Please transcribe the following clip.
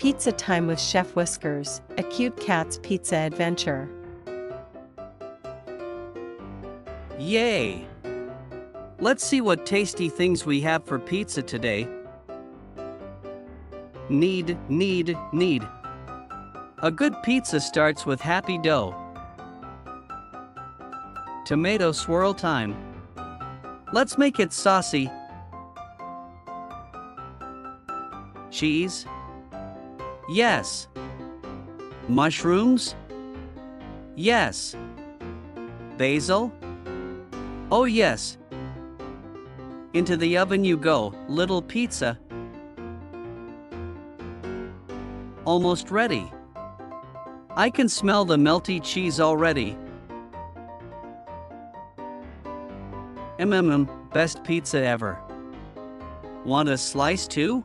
Pizza time with Chef Whiskers, a cute cat's pizza adventure. Yay! Let's see what tasty things we have for pizza today. Need. A good pizza starts with happy dough. Tomato swirl time. Let's make it saucy. Cheese? Yes. Mushrooms? Yes. Basil? Oh yes. Into the oven you go, little pizza. Almost ready. I can smell the melty cheese already. Best pizza ever. Want a slice too?